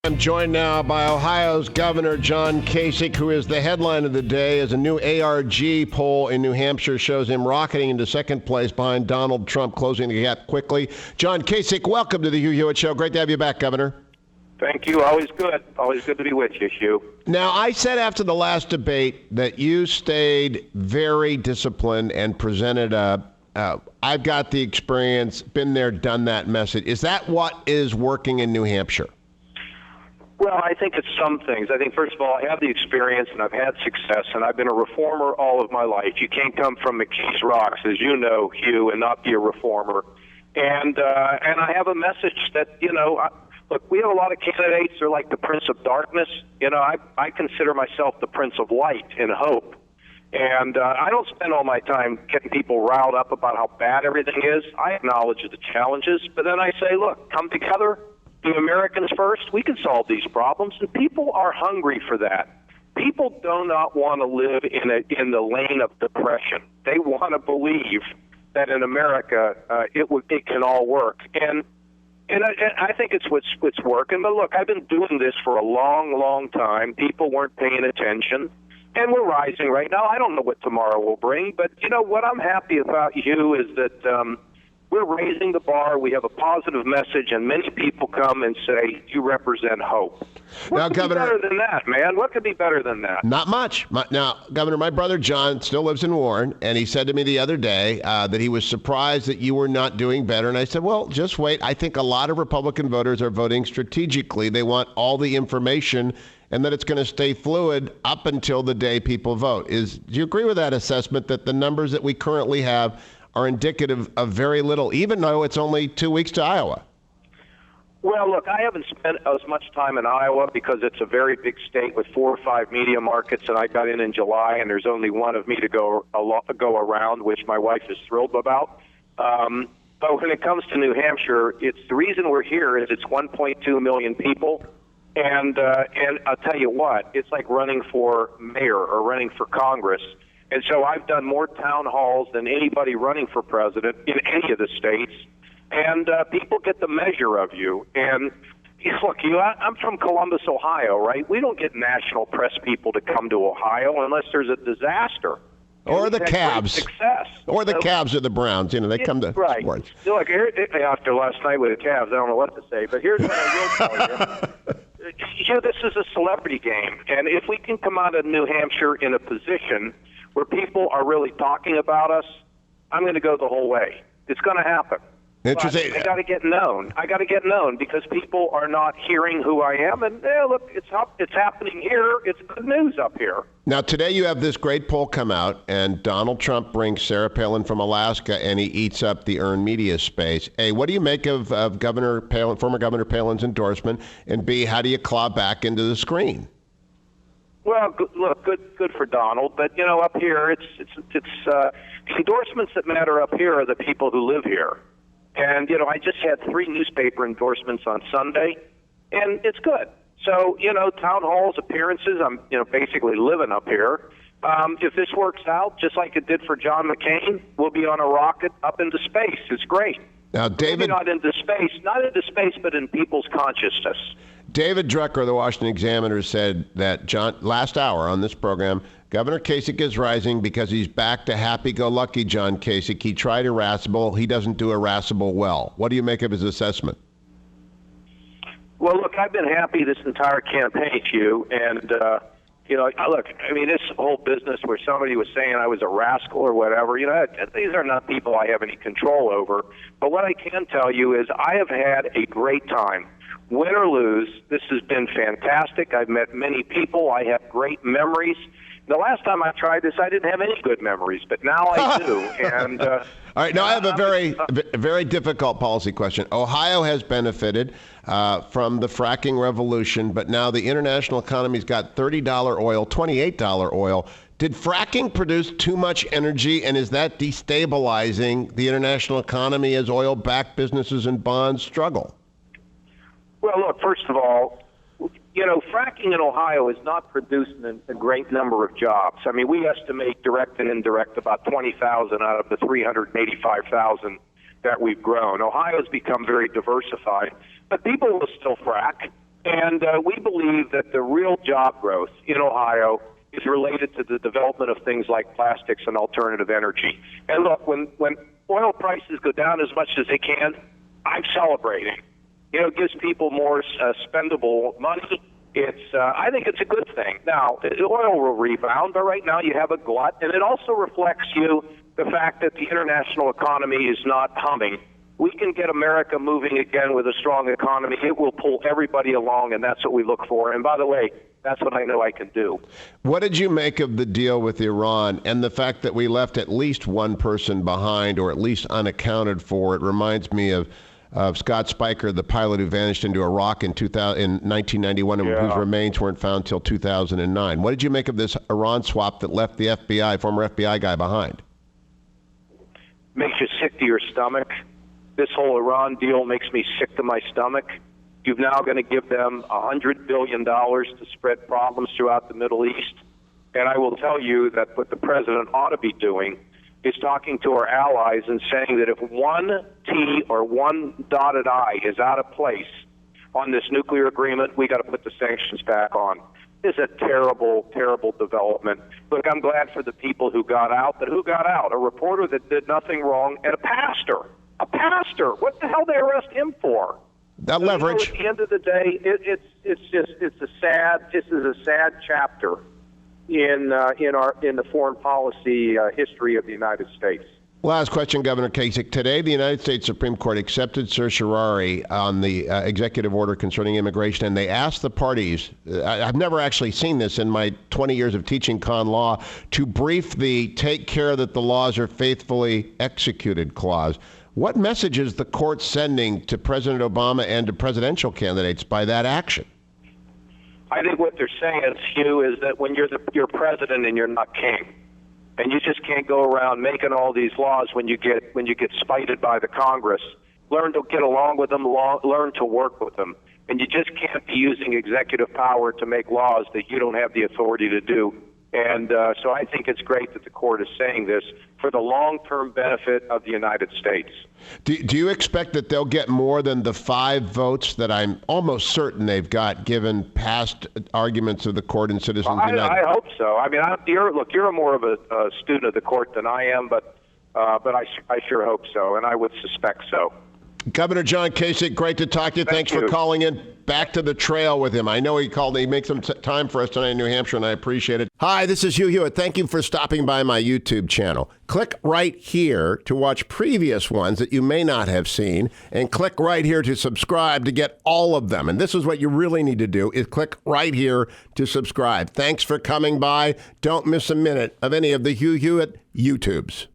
I'm joined now by Ohio's Governor John Kasich, who is the headline of the day as a new ARG poll in New Hampshire shows him rocketing into second place behind Donald Trump, closing the gap quickly. John Kasich, welcome to the Hugh Hewitt Show. Great to have you back, Governor. Thank you. Always good. Always good to be with you, Hugh. Now, I said after the last debate that you stayed very disciplined and presented I've got the experience, been there, done that message. Is that what is working in New Hampshire? Well, I think it's some things. I think, first of all, I have the experience and I've had success, and I've been a reformer all of my life. You can't come from McKees Rocks, as you know, Hugh, and not be a reformer. And I have a message that, look, we have a lot of candidates. They're like the Prince of Darkness. I consider myself the Prince of Light and Hope. And I don't spend all my time getting people riled up about how bad everything is. I acknowledge the challenges, but then I say, look, come together. Do Americans first. We can solve these problems, and people are hungry for that. People do not want to live in the lane of depression. They want to believe that in America it can all work, and I think it's what's working. But look, I've been doing this for a long, long time. People weren't paying attention, and we're rising right now. I don't know what tomorrow will bring, but what I'm happy about, you, is that. We're raising the bar. We have a positive message, and many people come and say, you represent hope. What could be better than that, man? What could be better than that? Not much. Now, Governor, my brother John still lives in Warren, and he said to me the other day that he was surprised that you were not doing better. And I said, well, just wait. I think a lot of Republican voters are voting strategically. They want all the information, and that it's going to stay fluid up until the day people vote. Do you agree with that assessment that the numbers that we currently have are indicative of very little, even though it's only 2 weeks to Iowa? Well, look, I haven't spent as much time in Iowa because it's a very big state with 4 or 5 media markets, and I got in July, and there's only one of me to go around, which my wife is thrilled about. But when it comes to New Hampshire, it's the reason we're here is it's 1.2 million people, and I'll tell you what, it's like running for mayor or running for Congress. And so I've done more town halls than anybody running for president in any of the states. And people get the measure of you. And look, I'm from Columbus, Ohio, right? We don't get national press people to come to Ohio unless there's a disaster. Or the Cavs. Success. Or the Cavs or the Browns. They come to sports. Look, after last night with the Cavs, I don't know what to say. But here's what I will tell you. This is a celebrity game. And if we can come out of New Hampshire in a position where people are really talking about us, I'm going to go the whole way. It's going to happen. Interesting. But I got to get known. I got to get known because people are not hearing who I am. And look, it's happening here. It's good news up here. Now, today you have this great poll come out, and Donald Trump brings Sarah Palin from Alaska, and he eats up the earned media space. A, what do you make of Governor Palin, former Governor Palin's endorsement? And B, how do you claw back into the screen? Well, look, good for Donald, but up here, it's endorsements that matter up here are the people who live here, and I just had 3 newspaper endorsements on Sunday, and it's good. So town halls, appearances, I'm basically living up here. If this works out, just like it did for John McCain, we'll be on a rocket up into space. It's great. Now, David, maybe not into space, but in people's consciousness. David Drucker of the Washington Examiner said that last hour on this program, Governor Kasich is rising because he's back to happy-go-lucky John Kasich. He tried irascible. He doesn't do irascible well. What do you make of his assessment? Well, look, I've been happy this entire campaign, Hugh, and look, I mean, this whole business where somebody was saying I was a rascal or whatever, these are not people I have any control over. But what I can tell you is I have had a great time. Win or lose, this has been fantastic. I've met many people. I have great memories. The last time I tried this, I didn't have any good memories, but now I do. And all right, now I have a very difficult policy question. Ohio has benefited from the fracking revolution, but now the international economy's got $30 oil, $28 oil. Did fracking produce too much energy, and is that destabilizing the international economy as oil-backed businesses and bonds struggle? Well, look, first of all, fracking in Ohio has not produced a great number of jobs. I mean, we estimate direct and indirect about 20,000 out of the 385,000 that we've grown. Ohio has become very diversified, but people will still frack. And we believe that the real job growth in Ohio is related to the development of things like plastics and alternative energy. And look, when oil prices go down as much as they can, I'm celebrating. It gives people more spendable money. I think it's a good thing. Now, oil will rebound, but right now you have a glut, and it also reflects the fact that the international economy is not humming. We can get America moving again with a strong economy. It will pull everybody along, and that's what we look for. And by the way, that's what I know I can do. What did you make of the deal with Iran and the fact that we left at least one person behind, or at least unaccounted for? It reminds me of Scott Spiker, the pilot who vanished into Iraq in 1991 and whose remains weren't found until 2009. What did you make of this Iran swap that left the former FBI guy behind? Makes you sick to your stomach. This whole Iran deal makes me sick to my stomach. You're now going to give them $100 billion to spread problems throughout the Middle East. And I will tell you that what the president ought to be doing is talking to our allies and saying that if one T or one dotted I is out of place on this nuclear agreement, we got to put the sanctions back on. This is a terrible, terrible development. Look, I'm glad for the people who got out, but who got out? A reporter that did nothing wrong and a pastor. A pastor. What the hell did they arrest him for? That leverage. At the end of the day, this is a sad chapter in the foreign policy history of the United States. Last question, Governor Kasich. Today, the United States Supreme Court accepted certiorari on the executive order concerning immigration, and they asked the parties, I've never actually seen this in my 20 years of teaching con law, to brief the take care that the laws are faithfully executed clause. What message is the court sending to President Obama and to presidential candidates by that action? I think what they're saying, Hugh, is that when you're president and you're not king, and you just can't go around making all these laws when you get spited by the Congress. Learn to get along with them, learn to work with them. And you just can't be using executive power to make laws that you don't have the authority to do. And so I think it's great that the court is saying this for the long-term benefit of the United States. Do you expect that they'll get more than the 5 votes that I'm almost certain they've got, given past arguments of the court and Citizens United? I hope so. I mean, you're more of a student of the court than I am, but I sure hope so, and I would suspect so. Governor John Kasich, great to talk to you. Thanks for calling in. Back to the trail with him. I know he makes some time for us tonight in New Hampshire, and I appreciate it. Hi, this is Hugh Hewitt. Thank you for stopping by my YouTube channel. Click right here to watch previous ones that you may not have seen, and click right here to subscribe to get all of them. And this is what you really need to do, is click right here to subscribe. Thanks for coming by. Don't miss a minute of any of the Hugh Hewitt YouTubes.